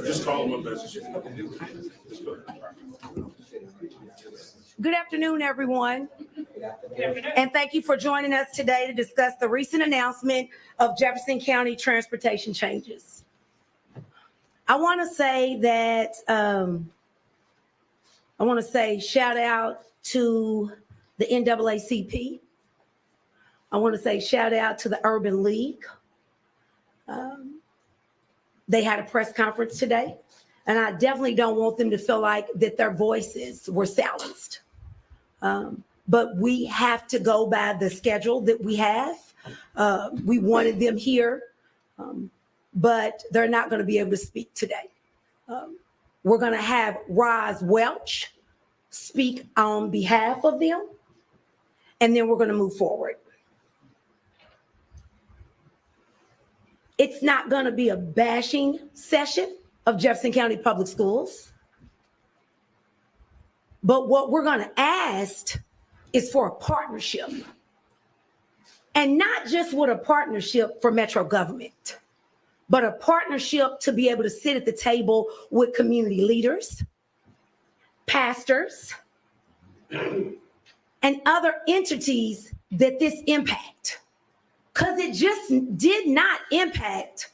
Just call them a message. Good afternoon, everyone. And thank you for joining us today to discuss the recent announcement of Jefferson County transportation changes. I want to say that, shout out to the NAACP. I want to say shout out to the Urban League. They had a press conference today, and I definitely don't want them to feel like that their voices were silenced. But we have to go by the schedule that we have. We wanted them here, but they're not going to be able to speak today. We're going to have Roz Welch speak on behalf of them, and then we're going to move forward. It's not going to be a bashing session of Jefferson County Public Schools. But what we're going to ask is for a partnership. And not just with a partnership for Metro government, but a partnership to be able to sit at the table with community leaders, pastors, and other entities that this impact. Because it just did not impact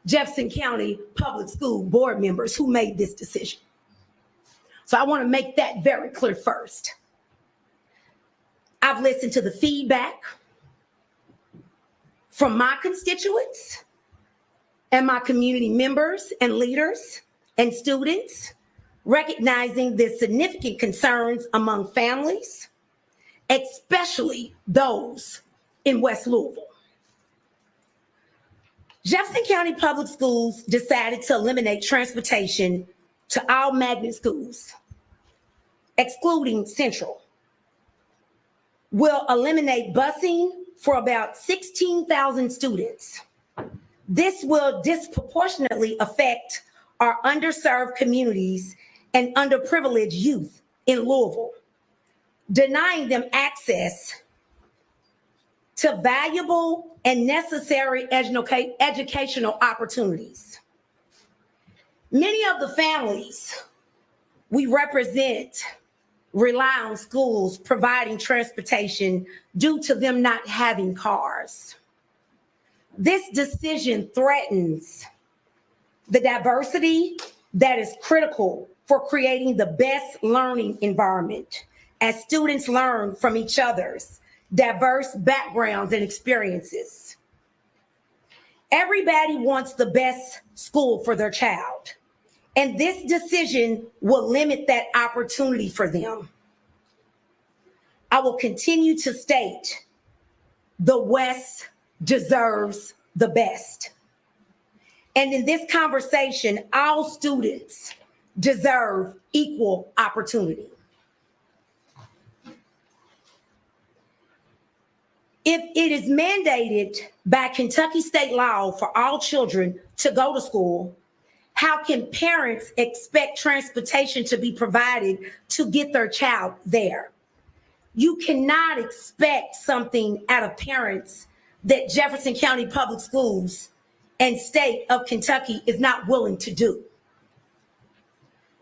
Jefferson County Public School board members who made this decision. So I want to make that very clear first. I've listened to the feedback from my constituents and my community members and leaders and students, recognizing the significant concerns among families, especially those in West Louisville. Jefferson County Public Schools decided to eliminate transportation to all magnet schools, excluding Central. Will eliminate busing for about 16,000 students. This will disproportionately affect our underserved communities and underprivileged youth in Louisville, denying them access to valuable and necessary educational opportunities. Many of the families we represent rely on schools providing transportation due to them not having cars. This decision threatens the diversity that is critical for creating the best learning environment as students learn from each other's diverse backgrounds and experiences. Everybody wants the best school for their child, and this decision will limit that opportunity for them. I will continue to state the West deserves the best. And in this conversation, all students deserve equal opportunity. If it is mandated by Kentucky state law for all children to go to school, how can parents expect transportation to be provided to get their child there? You cannot expect something out of parents that Jefferson County Public Schools and state of Kentucky is not willing to do.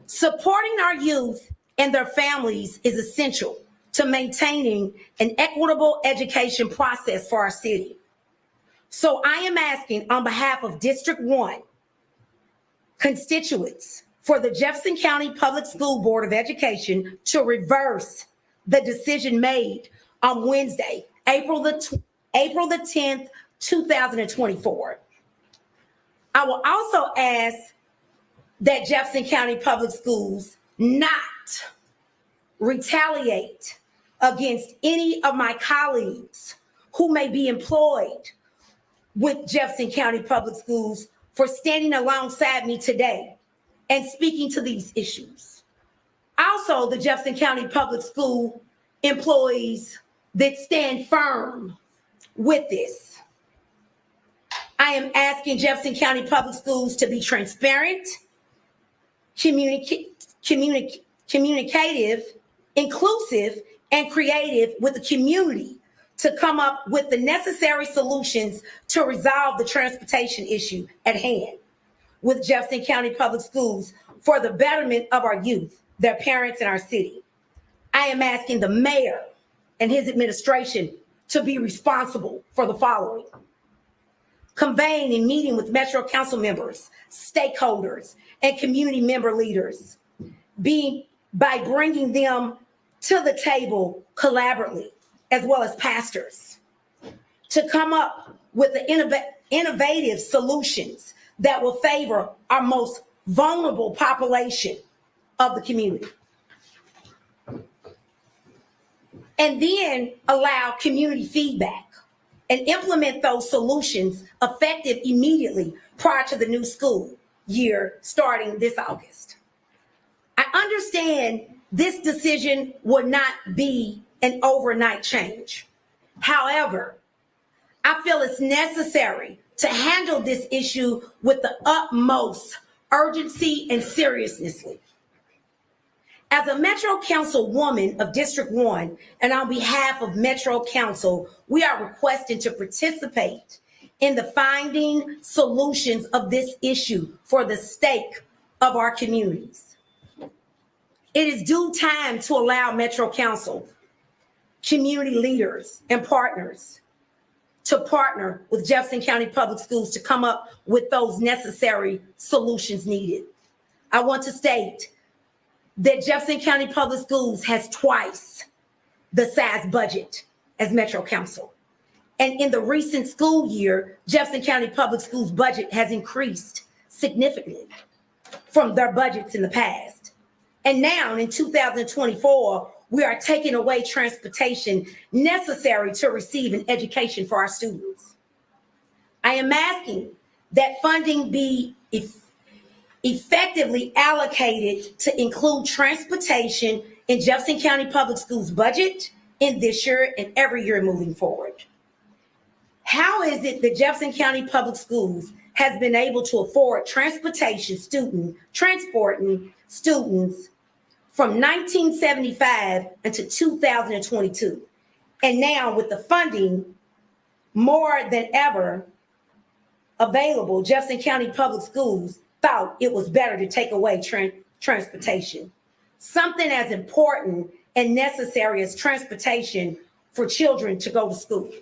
Supporting our youth and their families is essential to maintaining an equitable education process for our city. So I am asking on behalf of District 1 constituents for the Jefferson County Public School Board of Education to reverse the decision made on Wednesday, April the 10th, 2024. I will also ask that Jefferson County Public Schools not retaliate against any of my colleagues who may be employed with Jefferson County Public Schools for standing alongside me today and speaking to these issues. Also, the Jefferson County Public School employees that stand firm with this. I am asking Jefferson County Public Schools to be transparent, communicative, inclusive, and creative with the community to come up with the necessary solutions to resolve the transportation issue at hand with Jefferson County Public Schools for the betterment of our youth, their parents, and our city. I am asking the mayor and his administration to be responsible for the following: conveying and meeting with Metro Council members, stakeholders, and community member leaders, by bringing them to the table collaboratively, as well as pastors, to come up with the innovative solutions that will favor our most vulnerable population of the community. And then allow community feedback and implement those solutions effective immediately prior to the new school year starting this August. I understand this decision would not be an overnight change. However, I feel it's necessary to handle this issue with the utmost urgency and seriousness. As a Metro Council woman of District 1, and on behalf of Metro Council, we are requested to participate in the finding solutions of this issue for the sake of our communities. It is due time to allow Metro Council, community leaders, and partners to partner with Jefferson County Public Schools to come up with those necessary solutions needed. I want to state that Jefferson County Public Schools has twice the size budget as Metro Council. And in the recent school year, Jefferson County Public Schools budget has increased significantly from their budgets in the past. And now in 2024, we are taking away transportation necessary to receive an education for our students. I am asking that funding be effectively allocated to include transportation in Jefferson County Public Schools budget in this year and every year moving forward. How is it that Jefferson County Public Schools has been able to afford transporting students from 1975 until 2022? And now with the funding more than ever available, Jefferson County Public Schools thought it was better to take away transportation. Something as important and necessary as transportation for children to go to school.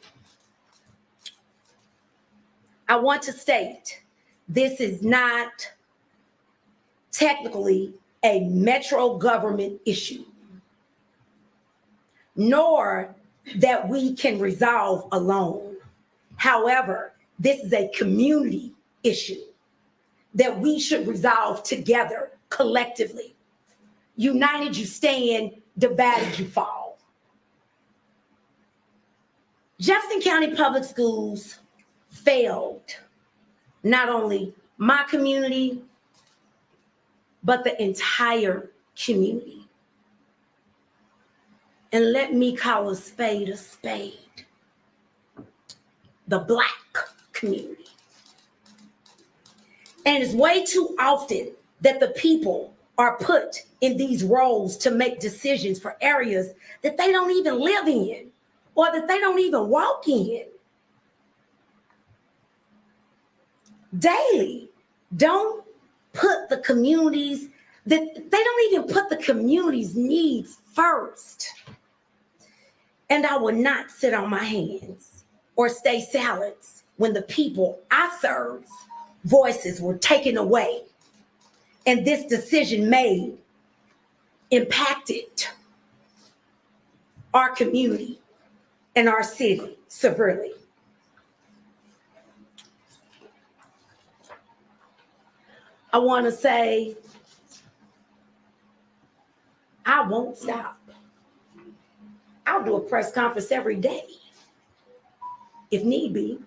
I want to state, this is not technically a Metro government issue, nor that we can resolve alone. However, this is a community issue that we should resolve together, collectively. United you stand, divided you fall. Jefferson County Public Schools failed not only my community, but the entire community. And let me call a spade, the Black community. And it's way too often that the people are put in these roles to make decisions for areas that they don't even live in or that they don't even walk in. Daily, don't put the communities, that they don't even put the community's needs first. And I will not sit on my hands or stay silent when the people I serve voices were taken away and this decision made impacted our community and our city severely. I want to say, I won't stop. I'll do a press conference every day, if need be,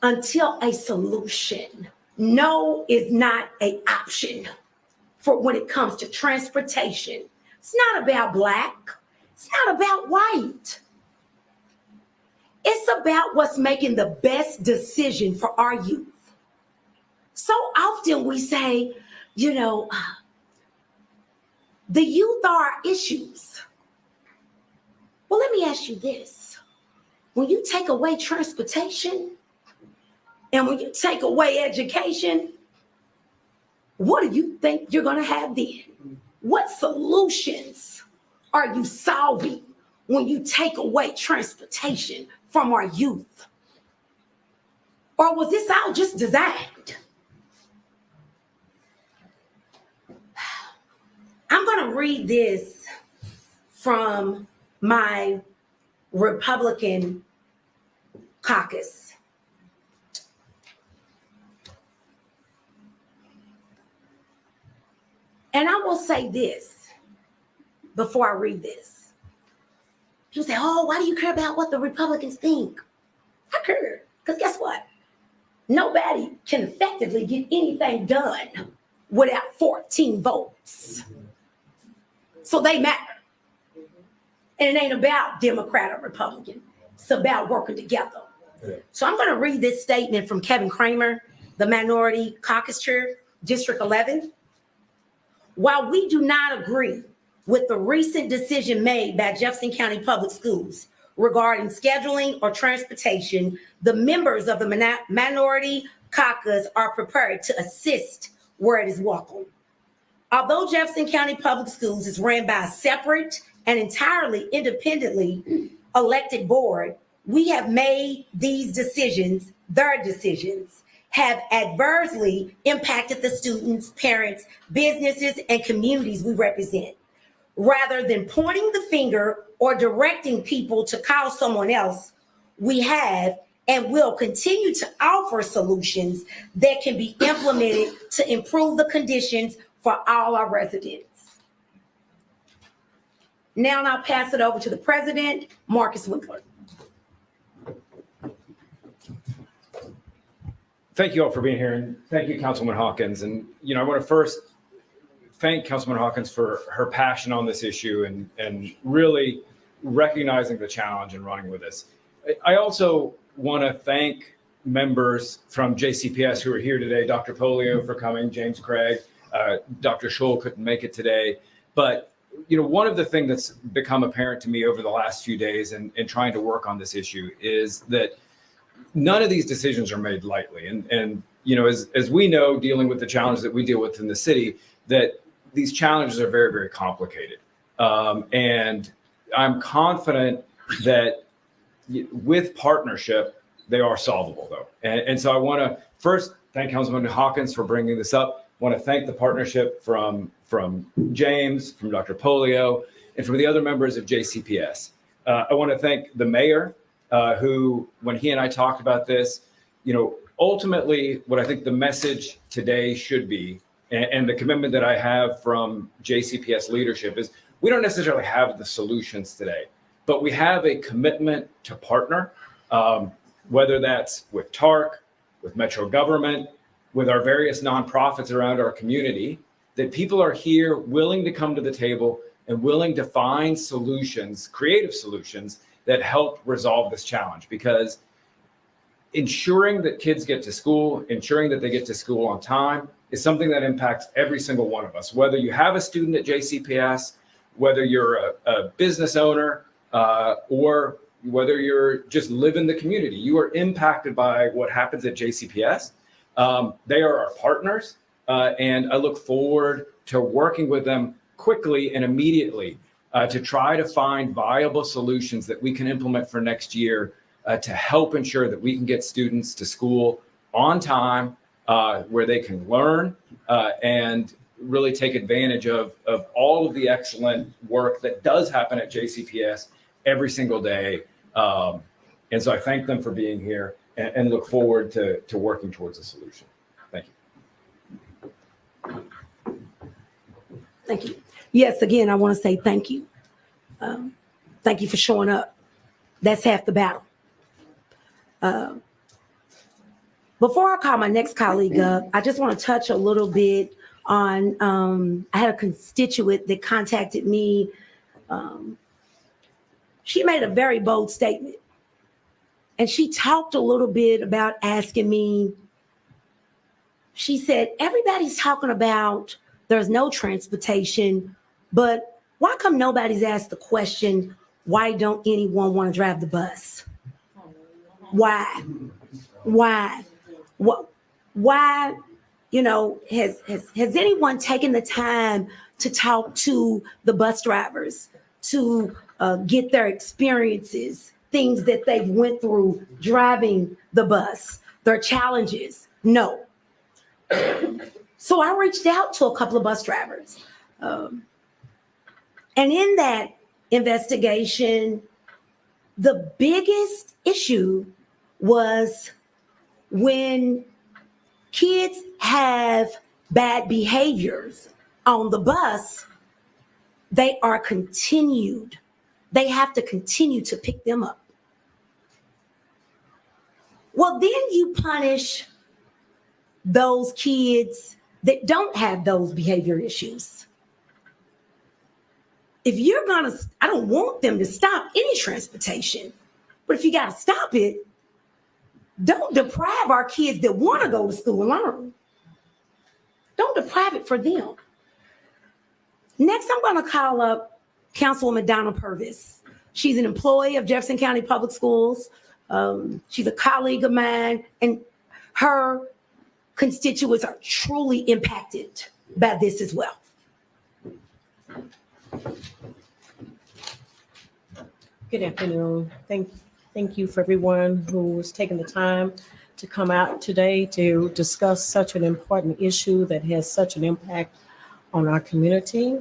until a solution. No is not an option for when it comes to transportation It's not about black. It's not about white. It's about what's making the best decision for our youth. So often we say, you know, the youth are our issues. Well, let me ask you this. When you take away transportation and when you take away education, what do you think you're going to have then? What solutions are you solving when you take away transportation from our youth? Or was this all just designed? I'm going to read this from my Republican caucus. And I will say this before I read this. People say, oh, why do you care about what the Republicans think? I care, because guess what? Nobody can effectively get anything done without 14 votes. So they matter. And it ain't about Democrat or Republican. It's about working together. So I'm going to read this statement from Kevin Kramer, the Minority Caucus Chair, District 11. While we do not agree with the recent decision made by Jefferson County Public Schools regarding scheduling or transportation, the members of the Minority Caucus are prepared to assist where it is welcome. Although Jefferson County Public Schools is ran by a separate and entirely independently elected board, we have made these decisions, their decisions, have adversely impacted the students, parents, businesses, and communities we represent. Rather than pointing the finger or directing people to call someone else, we have and will continue to offer solutions that can be implemented to improve the conditions for all our residents. Now I'll pass it over to the president, Marcus Winkler. Thank you all for being here, and thank you, Councilwoman Hawkins. And, I want to first thank Councilwoman Hawkins for her passion on this issue and really recognizing the challenge and running with this. I also want to thank members from JCPS who are here today, Dr. Polio for coming, James Craig, Dr. Scholl couldn't make it today. But, one of the things that's become apparent to me over the last few days and trying to work on this issue is that none of these decisions are made lightly. And as we know, dealing with the challenges that we deal with in the city, that these challenges are very, very complicated. And I'm confident that with partnership, they are solvable, though. And so I want to first thank Councilman Hawkins for bringing this up. I want to thank the partnership from James, from Dr. Polio, and from the other members of JCPS. I want to thank the mayor, who, when he and I talked about this, ultimately what I think the message today should be, and the commitment that I have from JCPS leadership is we don't necessarily have the solutions today, but we have a commitment to partner, whether that's with TARC, with Metro government, with our various nonprofits around our community, that people are here willing to come to the table and willing to find solutions, creative solutions that help resolve this challenge. Because ensuring that kids get to school, ensuring that they get to school on time is something that impacts every single one of us. Whether you have a student at JCPS, whether you're a business owner, or whether you're just live in the community, you are impacted by what happens at JCPS. They are our partners, and I look forward to working with them quickly and immediately to try to find viable solutions that we can implement for next year to help ensure that we can get students to school on time, where they can learn and really take advantage of all of the excellent work that does happen at JCPS every single day. And so I thank them for being here and look forward to working towards a solution. Thank you. Thank you. Yes, again, I want to say thank you. Thank you for showing up. That's half the battle. Before I call my next colleague up, I just want to touch a little bit on, I had a constituent that contacted me. She made a very bold statement. And she talked a little bit about asking me, she said, everybody's talking about there's no transportation, but why come nobody's asked the question, why don't anyone want to drive the bus? Why? Why? Why, has anyone taken the time to talk to the bus drivers, to get their experiences, things that they've went through driving the bus, their challenges? No. So I reached out to a couple of bus drivers. And in that investigation, the biggest issue was when kids have bad behaviors on the bus, they have to continue to pick them up. Well, then you punish those kids that don't have those behavior issues. If you're I don't want them to stop any transportation, but if you got to stop it, don't deprive our kids that want to go to school and learn. Don't deprive it for them. Next, I'm going to call up Councilwoman Donna Purvis. She's an employee of Jefferson County Public Schools. She's a colleague of mine, and her constituents are truly impacted by this as well. Good afternoon. Thank you for everyone who's taken the time to come out today to discuss such an important issue that has such an impact on our community.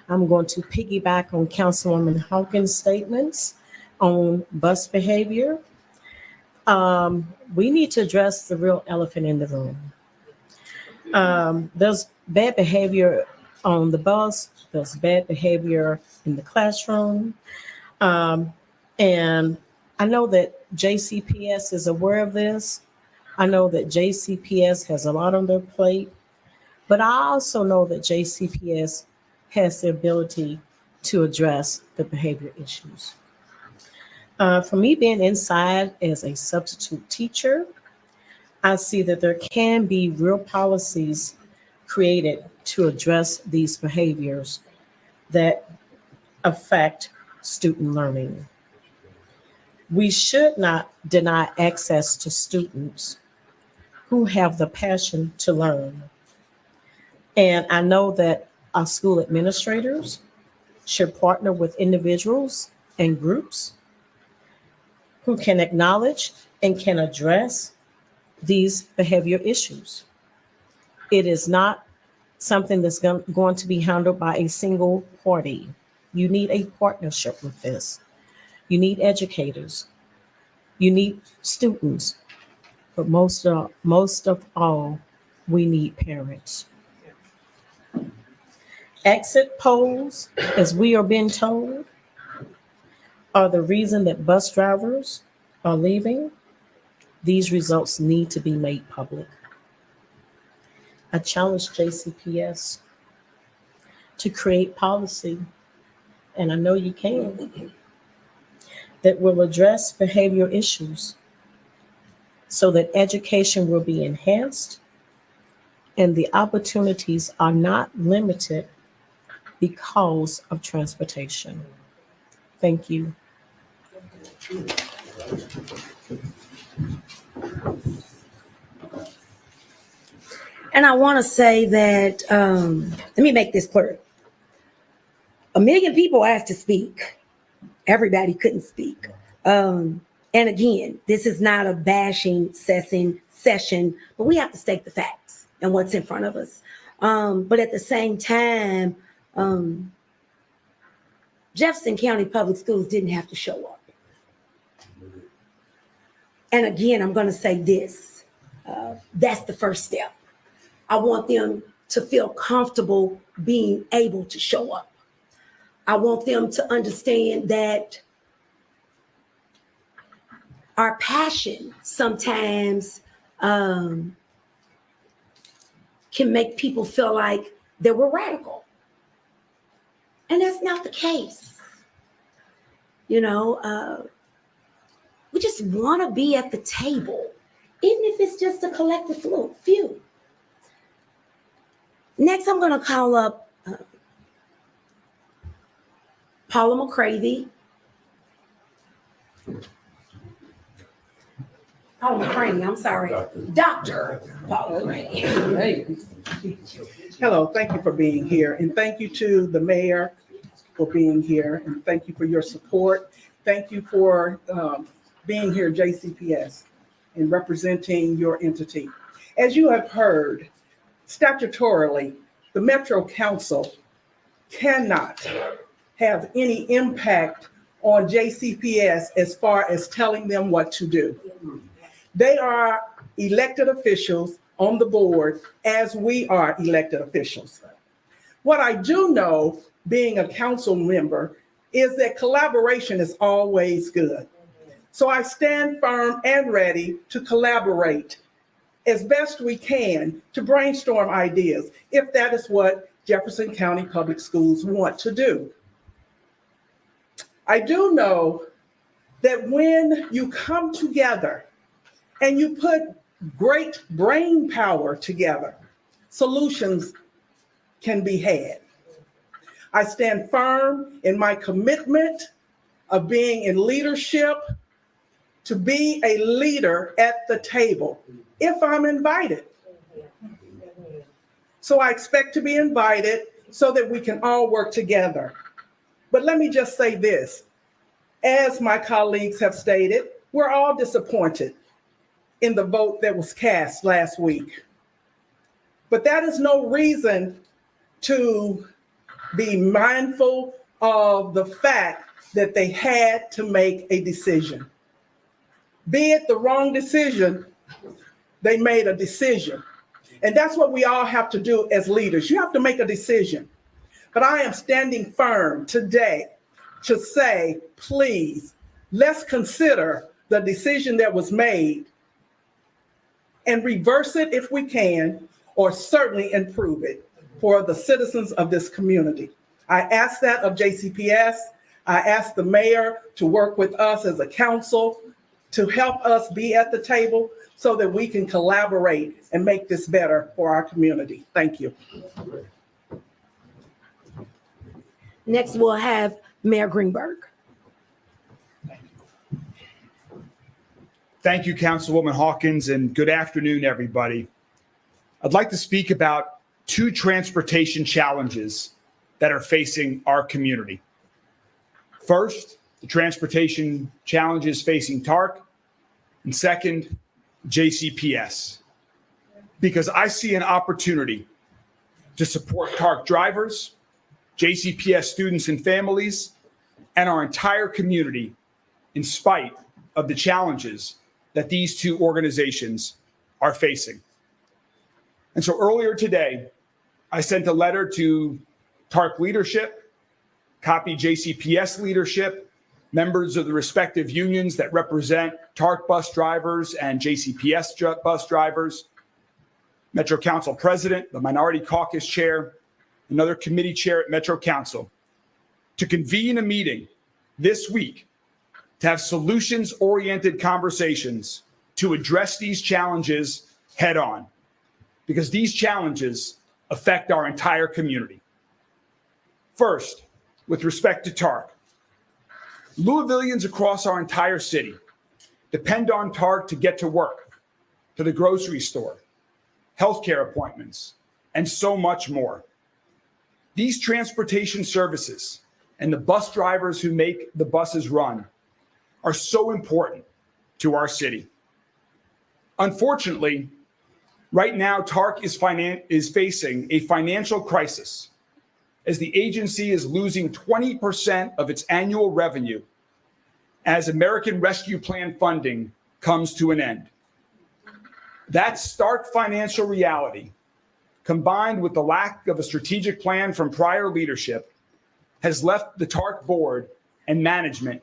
I'm going to piggyback on Councilwoman Hawkins' statements on bus behavior. We need to address the real elephant in the room. There's bad behavior on the bus. There's bad behavior in the classroom. And I know that JCPS is aware of this. I know that JCPS has a lot on their plate, but I also know that JCPS has the ability to address the behavior issues. For me, being inside as a substitute teacher, I see that there can be real policies created to address these behaviors that affect student learning. We should not deny access to students who have the passion to learn. And I know that our school administrators should partner with individuals and groups who can acknowledge and can address these behavior issues. It is not something that's going to be handled by a single party. You need a partnership with this. You need educators. You need students. But most of all, we need parents. Exit polls, as we are being told, are the reason that bus drivers are leaving. These results need to be made public. I challenge JCPS to create policy, and I know you can, that will address behavior issues so that education will be enhanced and the opportunities are not limited because of transportation. Thank you. And I want to say that, let me make this clear. 1 million people asked to speak. Everybody couldn't speak. And again, this is not a bashing session, but we have to state the facts and what's in front of us. But at the same time, Jefferson County Public Schools didn't have to show up. And again, I'm going to say this. That's the first step. I want them to feel comfortable being able to show up. I want them to understand that our passion sometimes can make people feel like that we're radical. And that's not the case. You know, we just want to be at the table, even if it's just a collective few. Next, I'm going to call up Paula McCravey. Paula McCravey, I'm sorry. Dr. Paula McCravey. Hello, thank you for being here, and thank you to the mayor for being here, and thank you for your support. Thank you for being here, JCPS, and representing your entity. As you have heard, statutorily, the Metro Council cannot have any impact on JCPS as far as telling them what to do. They are elected officials on the board as we are elected officials. What I do know, being a council member, is that collaboration is always good. So I stand firm and ready to collaborate as best we can to brainstorm ideas, if that is what Jefferson County Public Schools want to do. I do know that when you come together and you put great brain power together, solutions can be had. I stand firm in my commitment of being in leadership, to be a leader at the table if I'm invited. So I expect to be invited so that we can all work together. But let me just say this, as my colleagues have stated, we're all disappointed in the vote that was cast last week. But that is no reason to be mindful of the fact that they had to make a decision. Be it the wrong decision, they made a decision. And that's what we all have to do as leaders. You have to make a decision. But I am standing firm today to say, please, let's consider the decision that was made and reverse it if we can, or certainly improve it for the citizens of this community. I ask that of JCPS. I ask the mayor to work with us as a council to help us be at the table so that we can collaborate and make this better for our community. Thank you. Next, we'll have Mayor Greenberg. Thank you, Councilwoman Hawkins, and good afternoon, everybody. I'd like to speak about two transportation challenges that are facing our community. First, the transportation challenges facing TARC, and second, JCPS, because I see an opportunity to support TARC drivers, JCPS students and families, and our entire community in spite of the challenges that these two organizations are facing. And so earlier today, I sent a letter to TARC leadership, copied JCPS leadership, members of the respective unions that represent TARC bus drivers and JCPS bus drivers, Metro Council president, the Minority Caucus chair, another committee chair at Metro Council, to convene a meeting this week to have solutions-oriented conversations to address these challenges head on, because these challenges affect our entire community. First, with respect to TARC, Louisvillians across our entire city depend on TARC to get to work, to the grocery store, healthcare appointments, and so much more. These transportation services and the bus drivers who make the buses run are so important to our city. Unfortunately, right now, TARC is facing a financial crisis as the agency is losing 20% of its annual revenue as American Rescue Plan funding comes to an end. That stark financial reality, combined with the lack of a strategic plan from prior leadership, has left the TARC board and management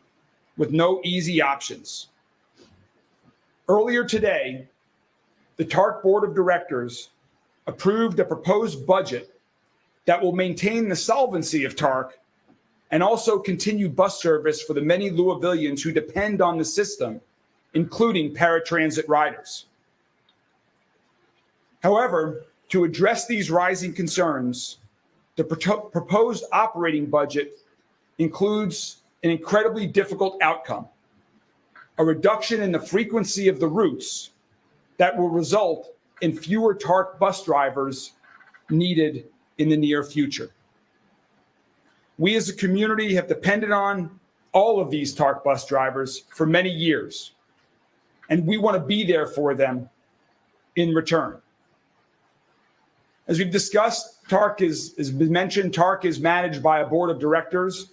with no easy options. Earlier today, the TARC board of directors approved a proposed budget that will maintain the solvency of TARC and also continue bus service for the many Louisvillians who depend on the system, including paratransit riders. However, to address these rising concerns, the proposed operating budget includes an incredibly difficult outcome: a reduction in the frequency of the routes that will result in fewer TARC bus drivers needed in the near future. We as a community have depended on all of these TARC bus drivers for many years, and we want to be there for them in return. As we've discussed, TARC is, as been mentioned, TARC is managed by a board of directors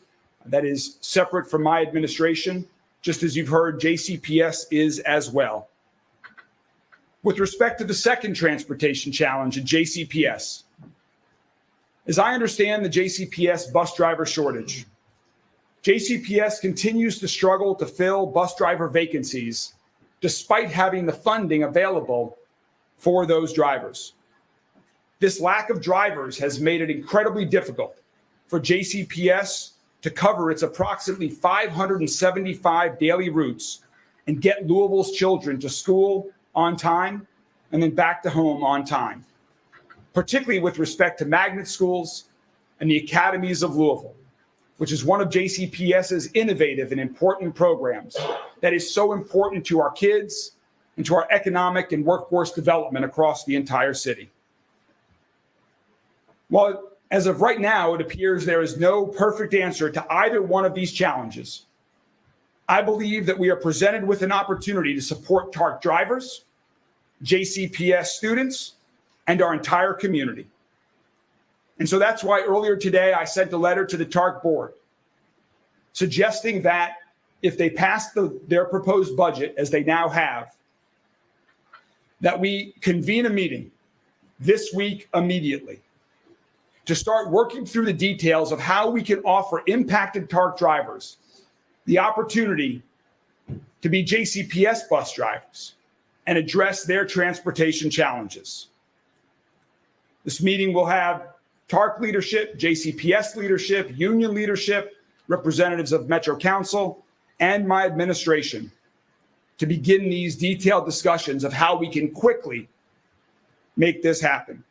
that is separate from my administration, just as you've heard, JCPS is as well. With respect to the second transportation challenge at JCPS, as I understand the JCPS bus driver shortage, JCPS continues to struggle to fill bus driver vacancies despite having the funding available for those drivers. This lack of drivers has made it incredibly difficult for JCPS to cover its approximately 575 daily routes and get Louisville's children to school on time and then back to home on time, particularly with respect to magnet schools and the academies of Louisville, which is one of JCPS's innovative and important programs that is so important to our kids and to our economic and workforce development across the entire city. While as of right now, it appears there is no perfect answer to either one of these challenges, I believe that we are presented with an opportunity to support TARC drivers, JCPS students, and our entire community. And so that's why earlier today I sent a letter to the TARC board suggesting that if they pass their proposed budget, as they now have, that we convene a meeting this week immediately to start working through the details of how we can offer impacted TARC drivers the opportunity to be JCPS bus drivers and address their transportation challenges. This meeting will have TARC leadership, JCPS leadership, union leadership, representatives of Metro Council, and my administration to begin these detailed discussions of how we can quickly make this happen.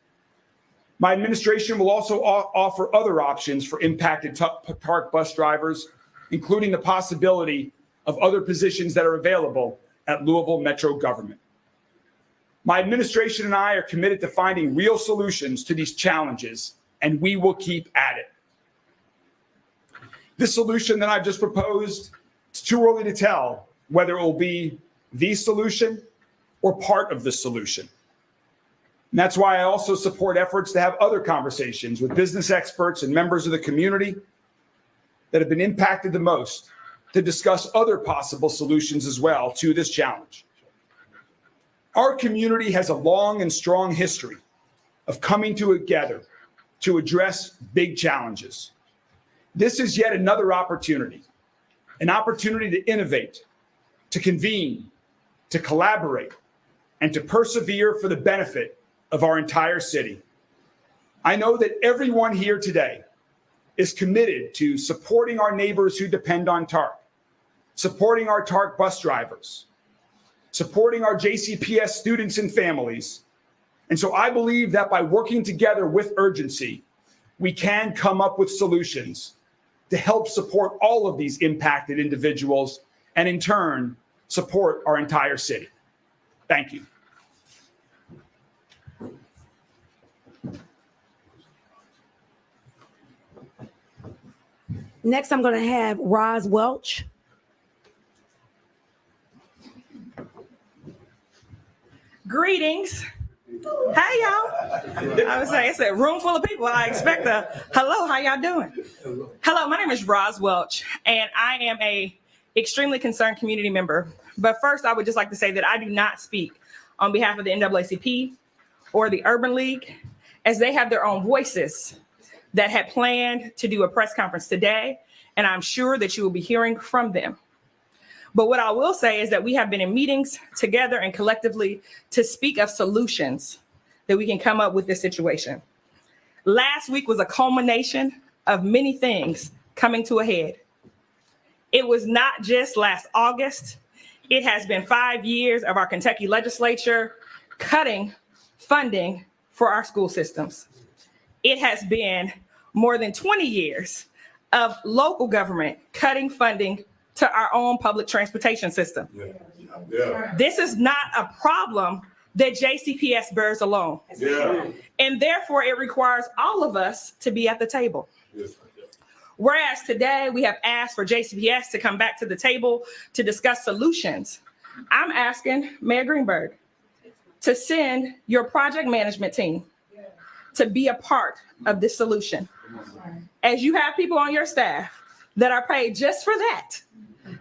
My administration will also offer other options for impacted TARC bus drivers, including the possibility of other positions that are available at Louisville Metro government. My administration and I are committed to finding real solutions to these challenges, and we will keep at it. This solution that I've just proposed, it's too early to tell whether it will be the solution or part of the solution. And that's why I also support efforts to have other conversations with business experts and members of the community that have been impacted the most to discuss other possible solutions as well to this challenge. Our community has a long and strong history of coming together to address big challenges. This is yet another opportunity, an opportunity to innovate, to convene, to collaborate, and to persevere for the benefit of our entire city. I know that everyone here today is committed to supporting our neighbors who depend on TARC, supporting our TARC bus drivers, supporting our JCPS students and families. And so I believe that by working together with urgency, we can come up with solutions to help support all of these impacted individuals and in turn, support our entire city. Thank you. Next, I'm going to have Roz Welch. Greetings. Hey, y'all. I was saying, it's a room full of people. I expect a hello. How y'all doing? Hello, my name is Roz Welch, and I am a extremely concerned community member. But first, I would just like to say that I do not speak on behalf of the NAACP or the Urban League, as they have their own voices that had planned to do a press conference today, and I'm sure that you will be hearing from them. But what I will say is that we have been in meetings together and collectively to speak of solutions that we can come up with this situation. Last week was a culmination of many things coming to a head. It was not just last August. It has been 5 years of our Kentucky legislature cutting funding for our school systems. It has been more than 20 years of local government cutting funding to our own public transportation system. Yeah. This is not a problem that JCPS bears alone. Yeah. And therefore, it requires all of us to be at the table. Yes. Whereas today we have asked for JCPS to come back to the table to discuss solutions, I'm asking Mayor Greenberg to send your project management team to be a part of this solution. As you have people on your staff that are paid just for that,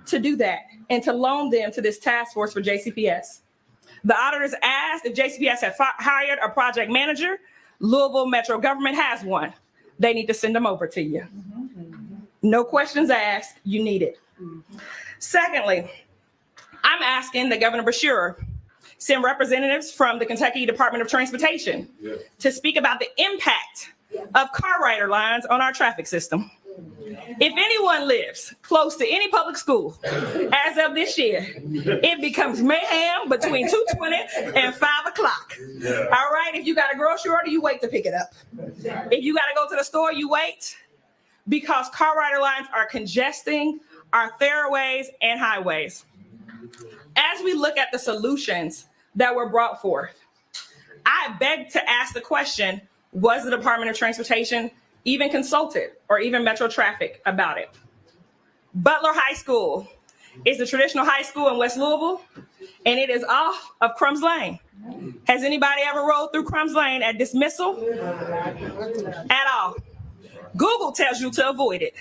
to do that, and to loan them to this task force for JCPS. The auditors asked if JCPS had hired a project manager. Louisville Metro government has one. They need to send them over to you. No questions asked, you need it. Secondly, I'm asking that Governor Beshear send representatives from the Kentucky Department of Transportation to speak about the impact of car rider lines on our traffic system. If anyone lives close to any public school, as of this year, it becomes mayhem between 2:20 and 5 o'clock. All right, if you got a grocery order, you wait to pick it up. If you got to go to the store, you wait, because car rider lines are congesting our thoroughways and highways. As we look at the solutions that were brought forth, I beg to ask the question, was the Department of Transportation even consulted, or even Metro Traffic, about it? Butler High School is the traditional high school in West Louisville, and it is off of Crumbs Lane. Has anybody ever rode through Crumbs Lane at dismissal? At all. Google tells you to avoid it.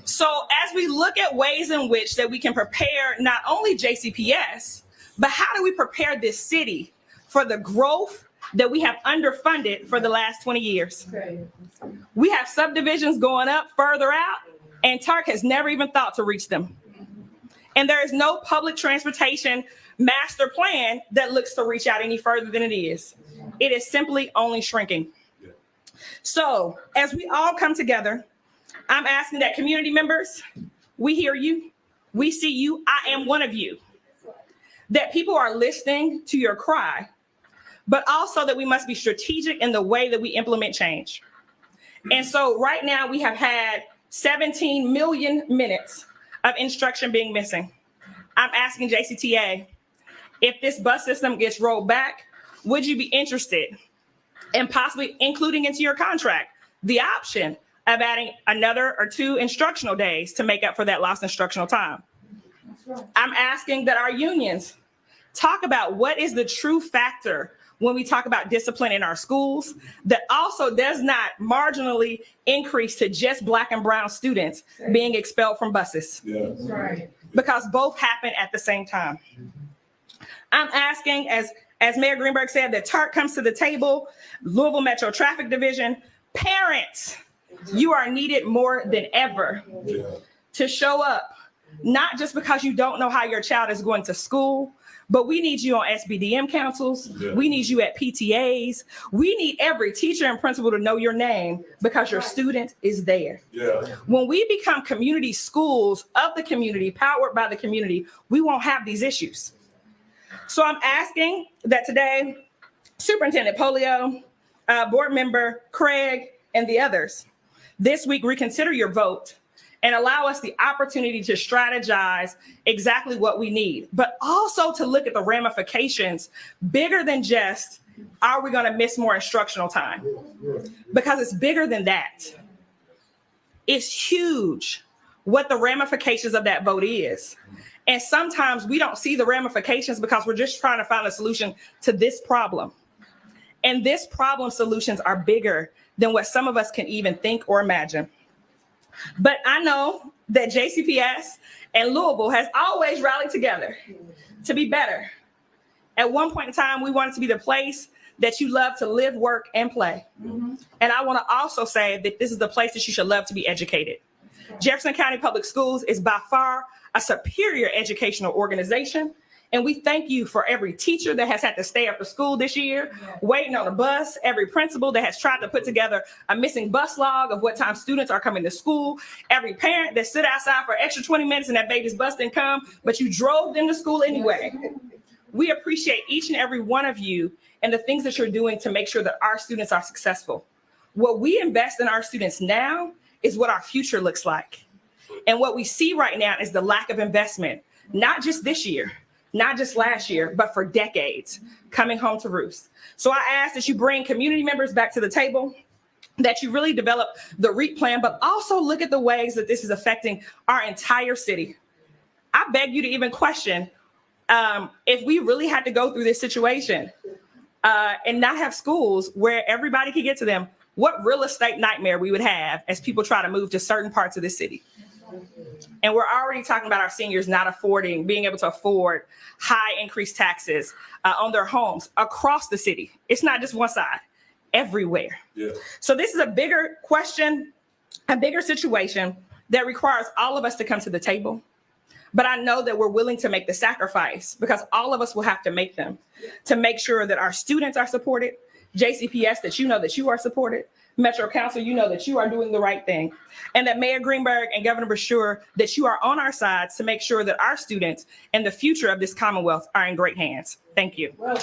So as we look at ways in which that we can prepare not only JCPS, but how do we prepare this city for the growth that we have underfunded for the last 20 years? We have subdivisions going up further out, and TARC has never even thought to reach them. And there is no public transportation master plan that looks to reach out any further than it is. It is simply only shrinking. So as we all come together, I'm asking that community members, we hear you, we see you, I am one of you, that people are listening to your cry, but also that we must be strategic in the way that we implement change. And so right now we have had 17 million minutes of instruction being missing. I'm asking JCTA, if this bus system gets rolled back, would you be interested in possibly including into your contract the option of adding another or 2 instructional days to make up for that lost instructional time? I'm asking that our unions talk about what is the true factor when we talk about discipline in our schools that also does not marginally increase to just Black and brown students being expelled from buses. Because both happen at the same time. I'm asking, as Mayor Greenberg said, that TARC comes to the table, Louisville Metro Traffic Division, parents, you are needed more than ever to show up, not just because you don't know how your child is going to school, but we need you on SBDM councils. We need you at PTAs. We need every teacher and principal to know your name because your student is there. When we become community schools of the community, powered by the community, we won't have these issues. So I'm asking that today, Superintendent Polio, Board Member Craig, and the others, this week reconsider your vote and allow us the opportunity to strategize exactly what we need, but also to look at the ramifications bigger than just, are we going to miss more instructional time? Because it's bigger than that. It's huge what the ramifications of that vote is. And sometimes we don't see the ramifications because we're just trying to find a solution to this problem. And this problem solutions are bigger than what some of us can even think or imagine. But I know that JCPS and Louisville has always rallied together to be better. At one point in time, we wanted to be the place that you love to live, work, and play. And I want to also say that this is the place that you should love to be educated. Jefferson County Public Schools is by far a superior educational organization, And we thank you for every teacher that has had to stay after school this year, waiting on a bus, every principal that has tried to put together a missing bus log of what time students are coming to school, every parent that stood outside for extra 20 minutes and that baby's bus didn't come, but you drove them to school anyway. We appreciate each and every one of you and the things that you're doing to make sure that our students are successful. What we invest in our students now is what our future looks like. And what we see right now is the lack of investment, not just this year, not just last year, but for decades, coming home to roost. So I ask that you bring community members back to the table, that you really develop the REAP plan, but also look at the ways that this is affecting our entire city. I beg you to even question if we really had to go through this situation and not have schools where everybody could get to them, what real estate nightmare we would have as people try to move to certain parts of the city. And we're already talking about our seniors not being able to afford high increased taxes on their homes across the city. It's not just one side, everywhere. Yeah. So this is a bigger question, a bigger situation that requires all of us to come to the table. But I know that we're willing to make the sacrifice because all of us will have to make them to make sure that our students are supported, JCPS, that you know that you are supported, Metro Council, you know that you are doing the right thing, and that Mayor Greenberg and Governor Beshear, that you are on our sides to make sure that our students and the future of this Commonwealth are in great hands. Thank you. Well,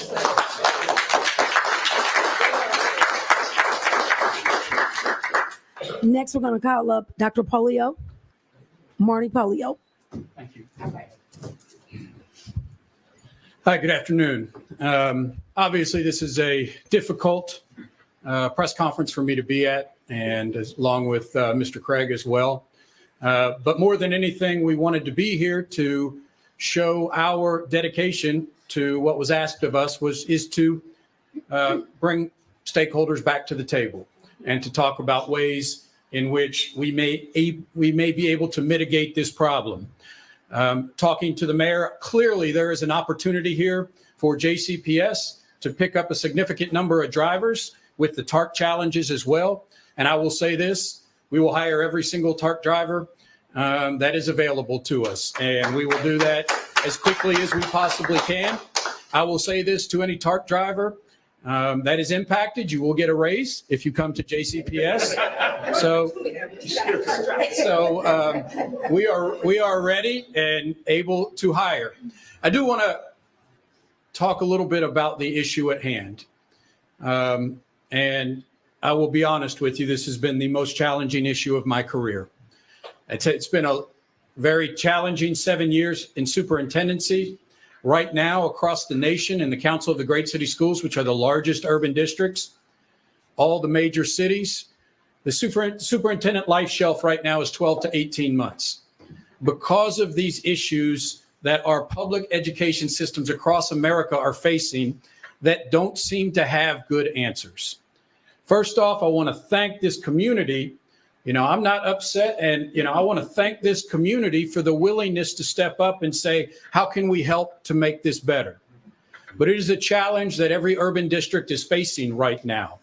next, we're going to call up Dr. Polio, Marty Polio. Thank you. Okay. Hi, good afternoon. Obviously, this is a difficult press conference for me to be at, and along with Mr. Craig as well. But more than anything, we wanted to be here to show our dedication to what was asked of us is to bring stakeholders back to the table and to talk about ways in which we may be able to mitigate this problem. Talking to the mayor, clearly there is an opportunity here for JCPS to pick up a significant number of drivers with the TARC challenges as well. And I will say this, we will hire every single TARC driver that is available to us. And we will do that as quickly as we possibly can. I will say this to any TARC driver that is impacted, you will get a raise if you come to JCPS. So we are ready and able to hire. I do want to talk a little bit about the issue at hand. And I will be honest with you, this has been the most challenging issue of my career. It's been a very challenging 7 years in superintendency. Right now, across the nation in the Council of the Great City Schools, which are the largest urban districts, all the major cities, the superintendent life shelf right now is 12 to 18 months. Because of these issues that our public education systems across America are facing that don't seem to have good answers. First off, I want to thank this community. I'm not upset. And, I want to thank this community for the willingness to step up and say, how can we help to make this better? But it is a challenge that every urban district is facing right now.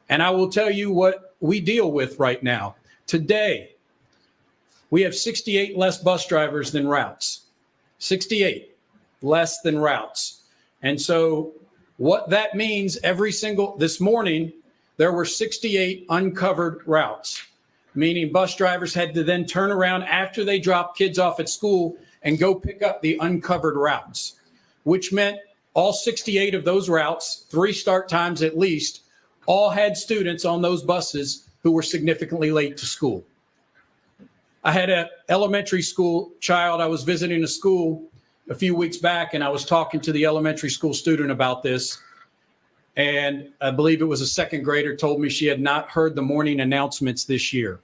And I will tell you what we deal with right now. Today, we have 68 less bus drivers than routes. 68 less than routes. And so what that means this morning, there were 68 uncovered routes, meaning bus drivers had to then turn around after they dropped kids off at school and go pick up the uncovered routes, which meant all 68 of those routes, 3 start times at least, all had students on those buses who were significantly late to school. I had an elementary school child. I was visiting a school a few weeks back, and I was talking to the elementary school student about this. And I believe it was a second grader told me she had not heard the morning announcements this year.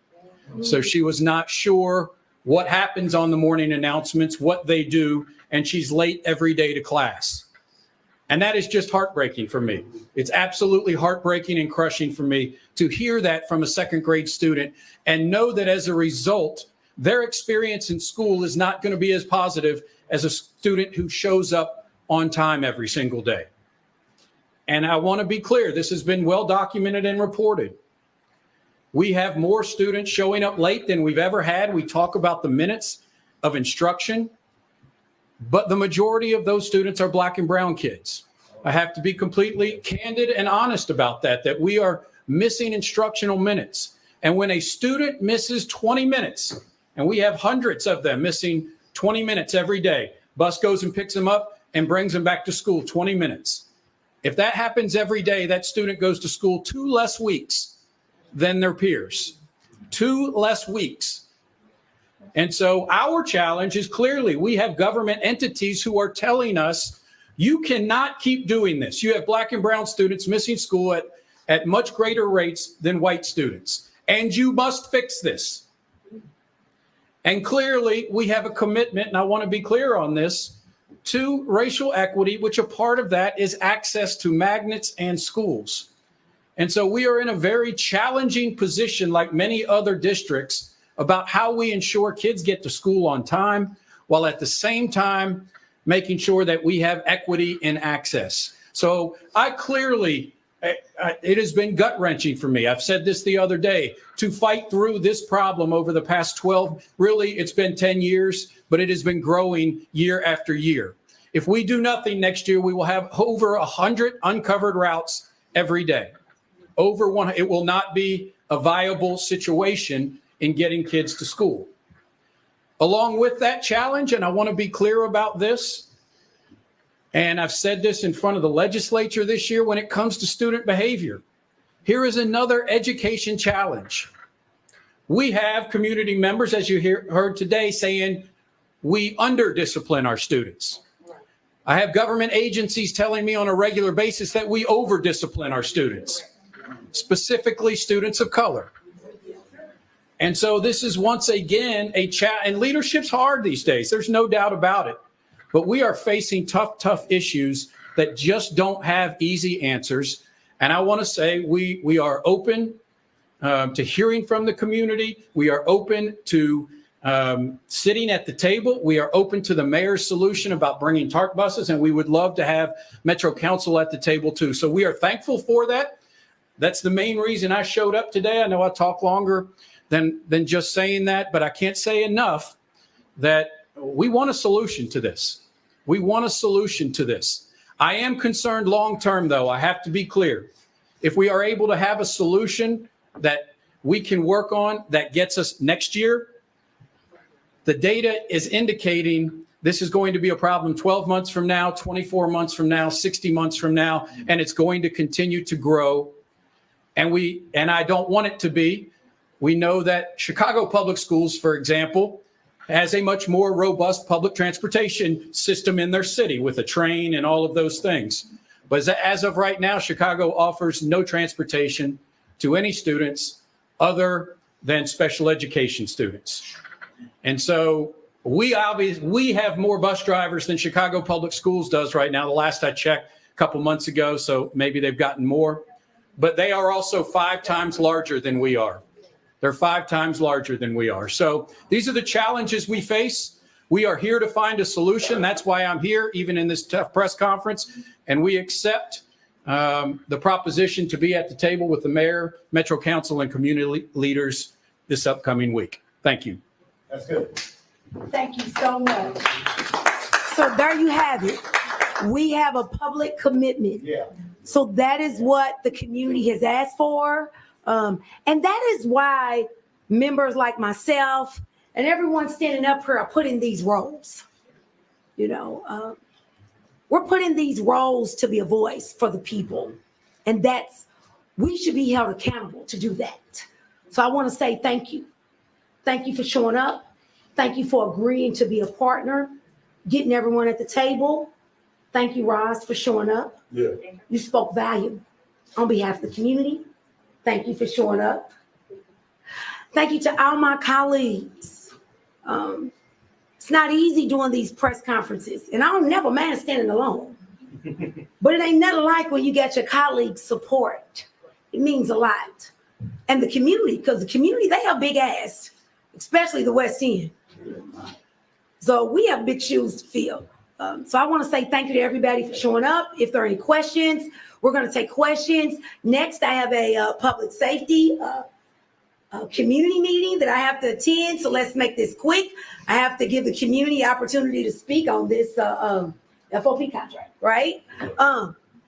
So she was not sure what happens on the morning announcements, what they do, and she's late every day to class. And that is just heartbreaking for me. It's absolutely heartbreaking and crushing for me to hear that from a second grade student and know that as a result, their experience in school is not going to be as positive as a student who shows up on time every single day. And I want to be clear, this has been well documented and reported. We have more students showing up late than we've ever had. We talk about the minutes of instruction. but the majority of those students are Black and brown kids. I have to be completely candid and honest about that we are missing instructional minutes. And when a student misses 20 minutes, and we have hundreds of them missing 20 minutes every day, bus goes and picks them up and brings them back to school 20 minutes. If that happens every day, that student goes to school 2 less weeks than their peers. 2 less weeks. And so our challenge is clearly we have government entities who are telling us, you cannot keep doing this. You have Black and brown students missing school at much greater rates than white students. And you must fix this. And clearly we have a commitment, and I want to be clear on this, to racial equity, which a part of that is access to magnets and schools. And so we are in a very challenging position, like many other districts, about how we ensure kids get to school on time, while at the same time making sure that we have equity in access. So I clearly, it has been gut-wrenching for me. I've said this the other day, to fight through this problem over the past 12, really it's been 10 years, but it has been growing year after year. If we do nothing next year, we will have over 100 uncovered routes every day. Over one, it will not be a viable situation in getting kids to school. Along with that challenge, and I want to be clear about this, and I've said this in front of the legislature this year, when it comes to student behavior, here is another education challenge. We have community members, as you heard today, saying we under-discipline our students. I have government agencies telling me on a regular basis that we over-discipline our students, specifically students of color. And so this is once again and leadership's hard these days. There's no doubt about it. But we are facing tough issues that just don't have easy answers. And I want to say we are open to hearing from the community. We are open to sitting at the table. We are open to the mayor's solution about bringing TARP buses, and we would love to have Metro Council at the table too. So we are thankful for that. That's the main reason I showed up today. I know I talk longer than just saying that, but I can't say enough that we want a solution to this. We want a solution to this. I am concerned long-term, though. I have to be clear. If we are able to have a solution that we can work on that gets us next year, the data is indicating this is going to be a problem 12 months from now, 24 months from now, 60 months from now, and it's going to continue to grow. And I don't want it to be. We know that Chicago Public Schools, for example, has a much more robust public transportation system in their city with a train and all of those things. But as of right now, Chicago offers no transportation to any students other than special education students. And so we have more bus drivers than Chicago Public Schools does right now. The last I checked a couple months ago, so maybe they've gotten more. But they are also 5 times larger than we are. They're 5 times larger than we are. So these are the challenges we face. We are here to find a solution. That's why I'm here, even in this tough press conference. And we accept the proposition to be at the table with the mayor, Metro Council, and community leaders this upcoming week. Thank you. That's good. Thank you so much. So there you have it. We have a public commitment. Yeah. So that is what the community has asked for. And that is why members like myself and everyone standing up here are put in these roles. You know, we're put in these roles to be a voice for the people. And we should be held accountable to do that. So I want to say thank you. Thank you for showing up. Thank you for agreeing to be a partner, getting everyone at the table. Thank you, Roz, for showing up. Yeah. You spoke value on behalf of the community. Thank you for showing up. Thank you to all my colleagues. It's not easy doing these press conferences, and I don't never mind standing alone. But it ain't nothing like when you get your colleagues' support. It means a lot. And the community, because the community, they have big ass, especially the West End. So we have big shoes to fill. So I want to say thank you to everybody for showing up. If there are any questions, we're going to take questions. Next, I have a public safety community meeting that I have to attend, so let's make this quick. I have to give the community opportunity to speak on this FOP contract, right?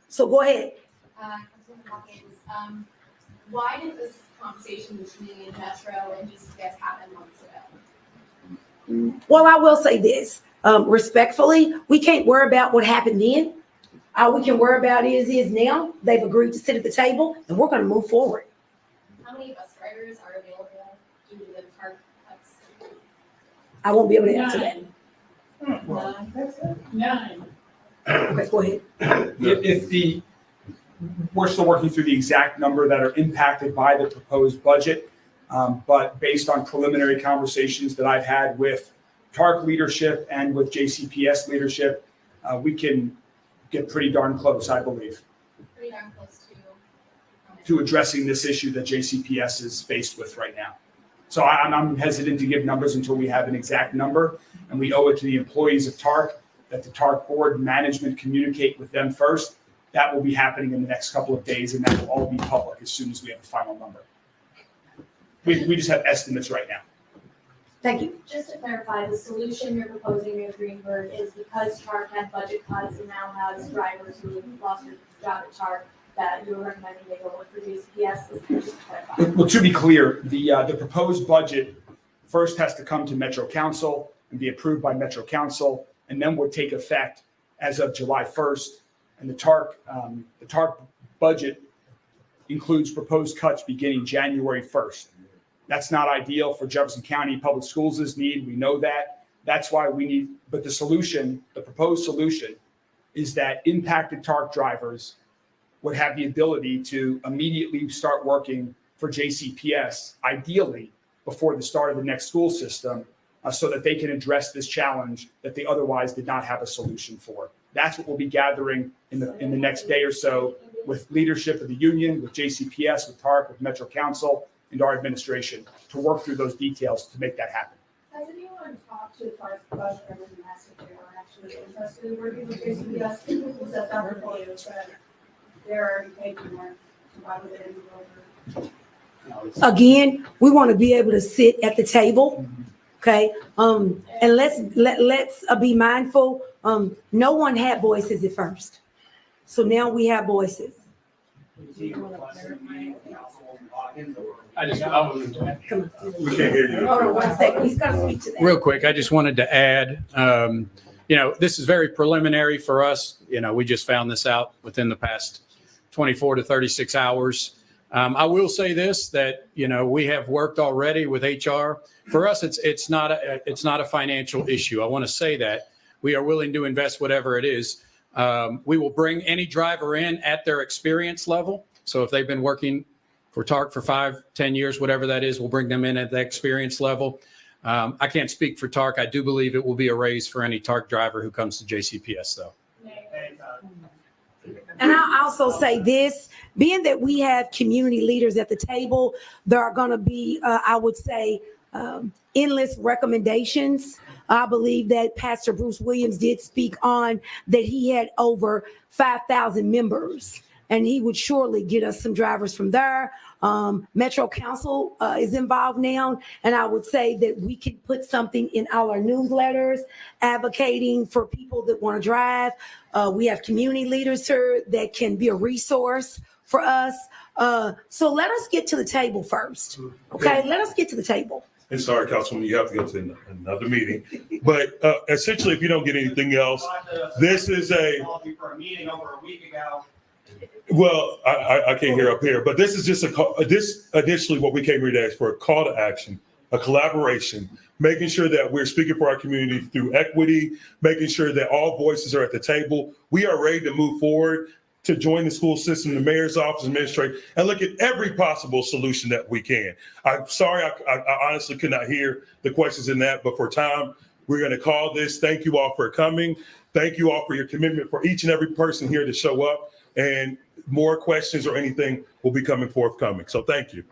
So go ahead. Councilmember Hawkins, why did this conversation between Metro and JCPS happen months ago? Well, I will say this, respectfully, we can't worry about what happened then. All we can worry about is now. They've agreed to sit at the table, and we're going to move forward. How many bus drivers are available due to the target cuts? I won't be able to answer that. None. Okay, go ahead. We're still working through the exact number that are impacted by the proposed budget. But based on preliminary conversations that I've had with TARC leadership and with JCPS leadership, we can get pretty darn close, I believe, Pretty darn close to addressing this issue that JCPS is faced with right now. So I'm hesitant to give numbers until we have an exact number, and we owe it to the employees of TARC that the TARC board management communicate with them first. That will be happening in the next couple of days, and that will all be public as soon as we have a final number. We just have estimates right now. Thank you. Just to clarify, the solution you're proposing, Mayor Greenberg, is because TARC had budget cuts and now has drivers who lost their job at TARC, that you're recommending they go work for JCPS? Just to clarify. Well, to be clear, the proposed budget first has to come to Metro Council and be approved by Metro Council, and then would take effect as of July 1st. And the TARC budget includes proposed cuts beginning January 1st. That's not ideal for Jefferson County Public Schools' need. We know that. That's why we need, but the solution, the proposed solution, is that impacted TARC drivers would have the ability to immediately start working for JCPS, ideally before the start of the next school system, so that they can address this challenge that they otherwise did not have a solution for. That's what we'll be gathering in the next day or so with leadership of the union, with JCPS, with TARC, with Metro Council, and our administration to work through those details to make that happen. Has anyone talked to TARC bus drivers and asked if they are actually interested in working with JCPS? Because that's not the case, but they're already paid more. Why would they move over? Again, we want to be able to sit at the table, okay? And let's be mindful. No one had voices at first, so now we have voices. We can't hear you. Hold on 1 second. He's got to speak to that. Real quick, I just wanted to add, this is very preliminary for us. We just found this out within the past 24 to 36 hours. I will say this, that, we have worked already with HR. For us, it's not a financial issue. I want to say that we are willing to invest whatever it is. We will bring any driver in at their experience level. So if they've been working for TARC for 5-10 years, whatever that is, we'll bring them in at the experience level. I can't speak for TARC. I do believe it will be a raise for any TARC driver who comes to JCPS, though. And I'll also say this, being that we have community leaders at the table, there are going to be, I would say, endless recommendations. I believe that Pastor Bruce Williams did speak on that he had over 5,000 members, and he would surely get us some drivers from there. Metro Council is involved now, and I would say that we could put something in all our newsletters advocating for people that want to drive. We have community leaders here that can be a resource for us. So let us get to the table first, okay? Let us get to the table. And sorry, Councilwoman, you have to go to another meeting. But essentially, if you don't get anything else, this is for a meeting over a week ago. well, I can't hear up here, but this is just this initially what we came here to ask for, a call to action, a collaboration, making sure that we're speaking for our community through equity, making sure that all voices are at the table. We are ready to move forward to join the school system, the mayor's office, administration, and look at every possible solution that we can. I'm sorry, I honestly could not hear the questions in that, but for time, we're going to call this. Thank you all for coming. Thank you all for your commitment, for each and every person here to show up, and more questions or anything will be forthcoming. So thank you.